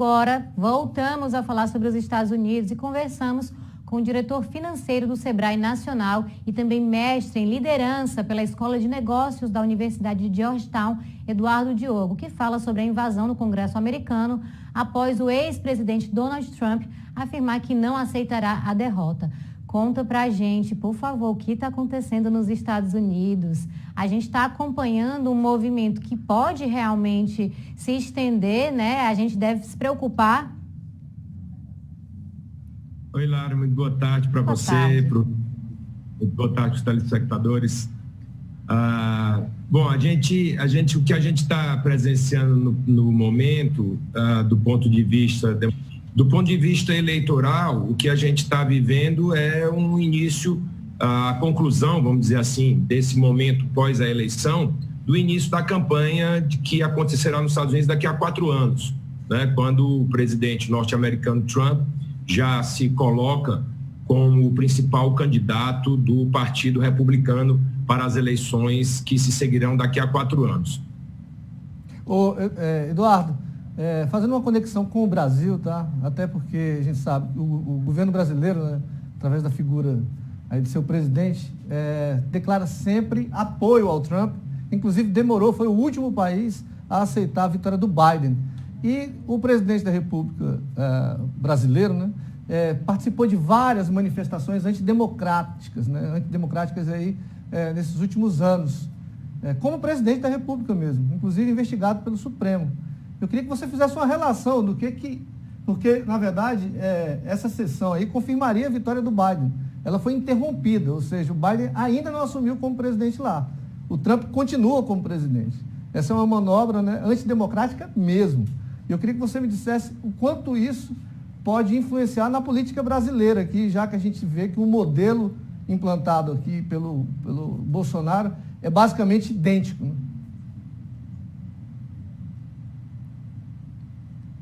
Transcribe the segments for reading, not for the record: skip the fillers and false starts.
Agora, voltamos a falar sobre os Estados Unidos e conversamos com o diretor financeiro do Sebrae Nacional e também mestre em liderança pela Escola de Negócios da Universidade de Georgetown, Eduardo Diogo, que fala sobre a invasão no Congresso americano após o ex-presidente Donald Trump afirmar que não aceitará a derrota. Conta pra gente, por favor, o que está acontecendo nos Estados Unidos. A gente está acompanhando um movimento que pode realmente se estender, né? A gente deve se preocupar. Oi, Lara, muito boa tarde para você, boa tarde aos telespectadores. Bom, o que a gente está presenciando no momento, do ponto de vista eleitoral, o que a gente está vivendo é um início, a conclusão, vamos dizer assim, desse momento pós a eleição, do início da campanha que acontecerá nos Estados Unidos daqui a 4 anos, né, quando o presidente norte-americano Trump já se coloca como o principal candidato do Partido Republicano para as eleições que se seguirão daqui a 4 anos. Eduardo, fazendo uma conexão com o Brasil, tá? Até porque a gente sabe que o governo brasileiro, né, através da figura aí de seu presidente, declara sempre apoio ao Trump, inclusive foi o último país a aceitar a vitória do Biden. E o presidente da República brasileiro, né, participou de várias manifestações antidemocráticas, né, aí, nesses últimos anos, como presidente da República mesmo, inclusive investigado pelo Supremo. Eu queria que você fizesse uma relação do porque, na verdade, essa sessão aí confirmaria a vitória do Biden. Ela foi interrompida, ou seja, o Biden ainda não assumiu como presidente lá. O Trump continua como presidente. Essa é uma manobra, né, antidemocrática mesmo. Eu queria que você me dissesse o quanto isso pode influenciar na política brasileira aqui, já que a gente vê que o modelo implantado aqui pelo Bolsonaro é basicamente idêntico, né?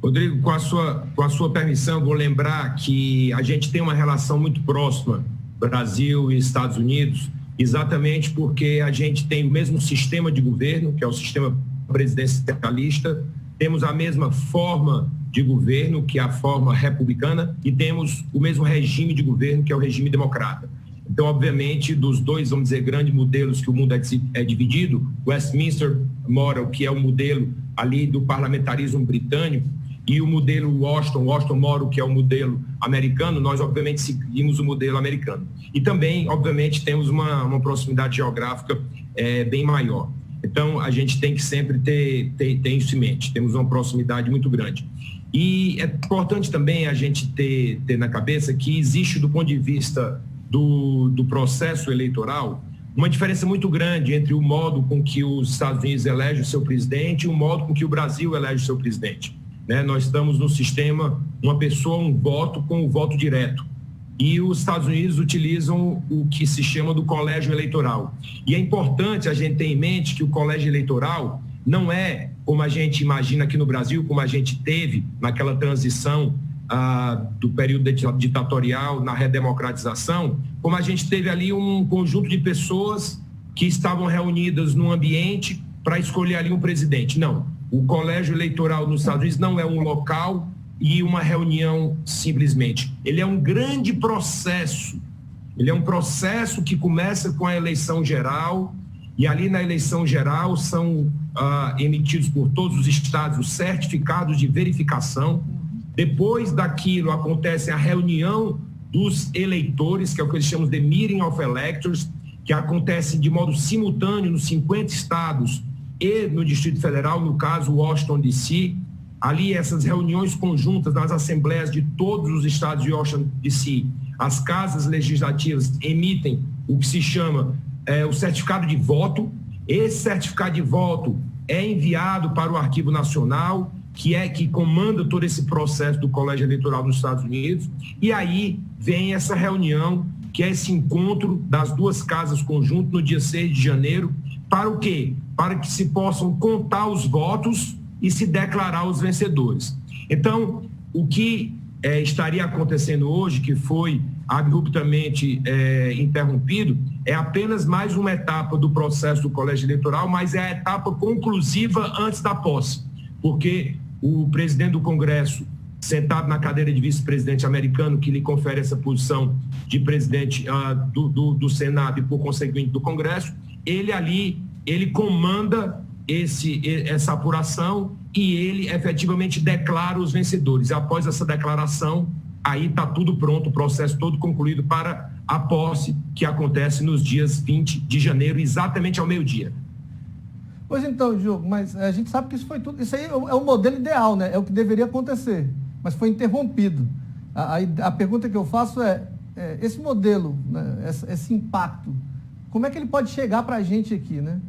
Rodrigo, com a sua permissão, vou lembrar que a gente tem uma relação muito próxima, Brasil e Estados Unidos, exatamente porque a gente tem o mesmo sistema de governo, que é o sistema presidencialista, temos a mesma forma de governo, que é a forma republicana, e temos o mesmo regime de governo, que é o regime democrata. Então, obviamente, dos dois, vamos dizer, grandes modelos que o mundo é dividido, Westminster Model, que é o modelo ali do parlamentarismo britânico, e o modelo Washington Model, que é o modelo americano, nós, obviamente, seguimos o modelo americano. E também, obviamente, temos uma proximidade geográfica bem maior. Então, a gente tem que sempre ter isso em mente, temos uma proximidade muito grande. E é importante também a gente ter na cabeça que existe, do ponto de vista do processo eleitoral, uma diferença muito grande entre o modo com que os Estados Unidos elegem o seu presidente e o modo com que o Brasil elege o seu presidente. Né? Nós estamos no sistema, uma pessoa, um voto com o voto direto. E os Estados Unidos utilizam o que se chama do colégio eleitoral. E é importante a gente ter em mente que o colégio eleitoral não é como a gente imagina aqui no Brasil, como a gente teve naquela transição do período ditatorial, na redemocratização, como a gente teve ali um conjunto de pessoas que estavam reunidas num ambiente para escolher ali um presidente. Não, o colégio eleitoral nos Estados Unidos não é um local e uma reunião simplesmente. Ele é um grande processo. Ele é um processo que começa com a eleição geral, e ali na eleição geral são emitidos por todos os estados os certificados de verificação. Depois daquilo acontece a reunião dos eleitores, que é o que eles chamam de Meeting of Electors, que acontece de modo simultâneo nos 50 estados e no Distrito Federal, no caso Washington, D.C., ali essas reuniões conjuntas nas assembleias de todos os estados de Washington, D.C., as casas legislativas emitem o que se chama o certificado de voto. Esse certificado de voto é enviado para o Arquivo Nacional, que comanda todo esse processo do colégio eleitoral nos Estados Unidos, e aí vem essa reunião, que é esse encontro das duas casas conjuntas no dia 6 de janeiro, para o quê? Para que se possam contar os votos e se declarar os vencedores. Então, o que estaria acontecendo hoje, que foi abruptamente interrompido, é apenas mais uma etapa do processo do colégio eleitoral, mas é a etapa conclusiva antes da posse, porque o presidente do Congresso sentado na cadeira de vice-presidente americano, que lhe confere essa posição de presidente do Senado e, por conseguinte, do Congresso, ele comanda essa apuração e ele efetivamente declara os vencedores. E após essa declaração, aí está tudo pronto, o processo todo concluído para a posse que acontece nos dias 20 de janeiro, exatamente ao meio-dia. Pois então, Diogo, mas a gente sabe que isso aí é o modelo ideal, né? É o que deveria acontecer, mas foi interrompido. A pergunta que eu faço esse modelo, né, esse impacto, como é que ele pode chegar para a gente aqui, né?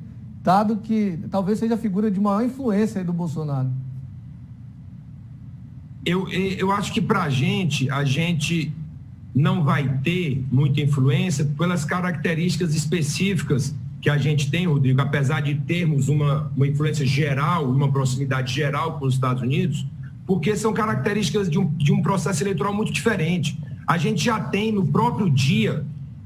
Dado que talvez seja a figura de maior influência aí do Bolsonaro. Eu acho que para a gente não vai ter muita influência pelas características específicas que a gente tem, Rodrigo, apesar de termos uma influência geral, uma proximidade geral com os Estados Unidos, porque são características de um processo eleitoral muito diferente. A gente já tem no próprio dia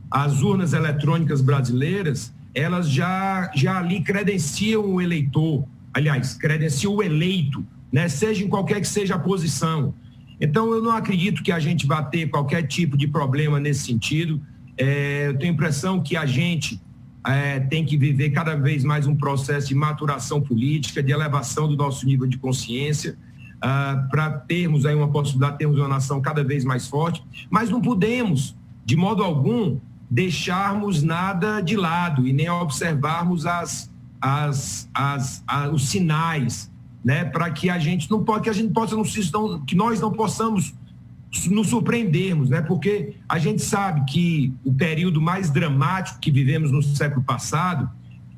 as urnas eletrônicas brasileiras, elas já ali credenciam o eleitor, aliás, credenciam o eleito, né? Seja em qualquer que seja a posição. Então, eu não acredito que a gente vá ter qualquer tipo de problema nesse sentido. Eu tenho a impressão que a gente tem que viver cada vez mais um processo de maturação política, de elevação do nosso nível de consciência, para termos aí uma possibilidade de termos uma nação cada vez mais forte, mas não podemos, de modo algum, deixarmos nada de lado e nem observarmos os sinais, né, para que a gente não pode, que nós não possamos nos surpreendermos, né, porque a gente sabe que o período mais dramático que vivemos no século passado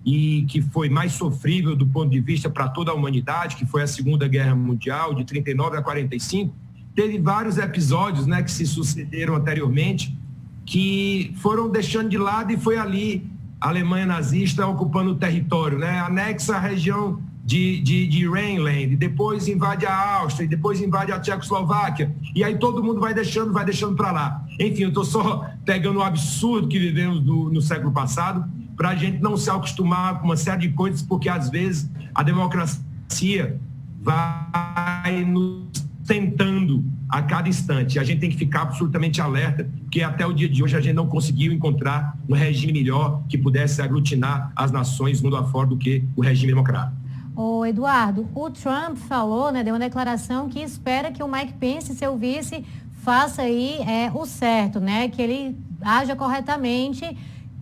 e que foi mais sofrível do ponto de vista para toda a humanidade, que foi a Segunda Guerra Mundial, de 39 a 45, teve vários episódios, né, que se sucederam anteriormente, que foram deixando de lado, e foi ali a Alemanha nazista ocupando o território, né, anexa a região de Rhineland, depois invade a Áustria, depois invade a Tchecoslováquia, e aí todo mundo vai deixando para lá. Enfim, eu estou só pegando o absurdo que vivemos no século passado, para a gente não se acostumar com uma série de coisas, porque às vezes a democracia vai nos tentando a cada instante. A gente tem que ficar absolutamente alerta, porque até o dia de hoje a gente não conseguiu encontrar um regime melhor que pudesse aglutinar as nações mundo afora do que o regime democrático. Ô Eduardo, o Trump falou, né, deu uma declaração que espera que o Mike Pence, seu vice, faça aí o certo, né, que ele haja corretamente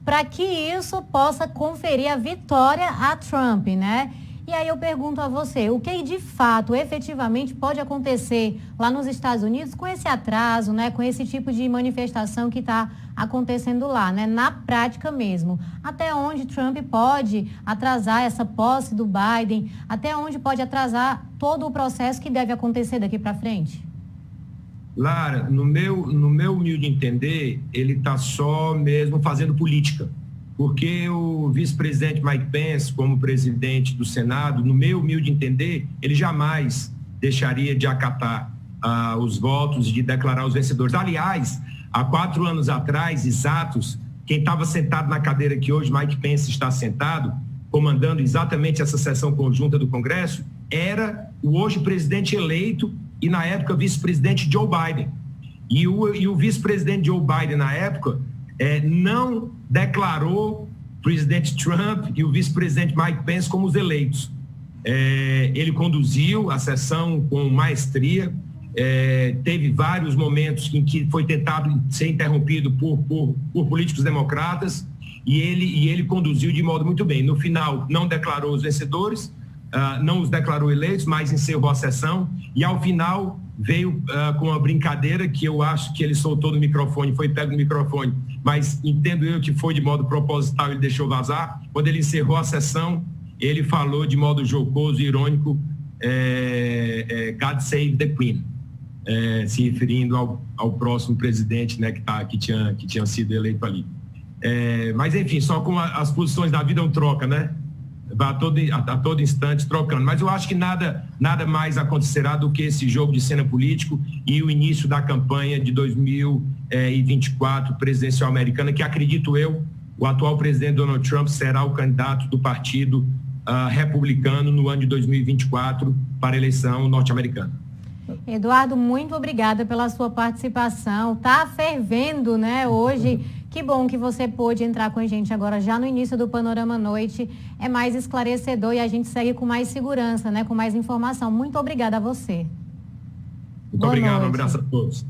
para que isso possa conferir a vitória a Trump, né? E aí eu pergunto a você, o que de fato, efetivamente pode acontecer lá nos Estados Unidos com esse atraso, né, com esse tipo de manifestação que está acontecendo lá, né, na prática mesmo? Até onde Trump pode atrasar essa posse do Biden? Até onde pode atrasar todo o processo que deve acontecer daqui para frente? Lara, no meu humilde entender, ele está só mesmo fazendo política. Porque o vice-presidente Mike Pence, como presidente do Senado, no meu humilde entender, ele jamais deixaria de acatar os votos e de declarar os vencedores. Aliás, há 4 anos atrás, exatos, quem estava sentado na cadeira que hoje Mike Pence está sentado, comandando exatamente essa sessão conjunta do Congresso, era o hoje presidente eleito e, na época, vice-presidente Joe Biden. E o vice-presidente Joe Biden, na época, não declarou o presidente Trump e o vice-presidente Mike Pence como os eleitos. Ele conduziu a sessão com maestria, teve vários momentos em que foi tentado ser interrompido por políticos democratas, e ele conduziu de modo muito bem. No final, não declarou os vencedores, não os declarou eleitos, mas encerrou a sessão, e ao final veio com uma brincadeira que eu acho que ele soltou no microfone, foi pego no microfone, mas entendo eu que foi de modo proposital, ele deixou vazar. Quando ele encerrou a sessão, ele falou de modo jocoso e irônico, God save the Queen, se referindo ao próximo presidente, né, que tinha sido eleito ali. Mas enfim, só com as posições da vida não troca, né? A todo instante trocando. Mas eu acho que nada mais acontecerá do que esse jogo de cena político e o início da campanha de 2024 presidencial americana, que acredito eu, o atual presidente Donald Trump será o candidato do partido republicano no ano de 2024 para a eleição norte-americana. Eduardo, muito obrigada pela sua participação. Tá fervendo, né, hoje. Que bom que você pôde entrar com a gente agora, já no início do Panorama Noite. É mais esclarecedor e a gente segue com mais segurança, né, com mais informação. Muito obrigada a você. Muito obrigado, um abraço a todos.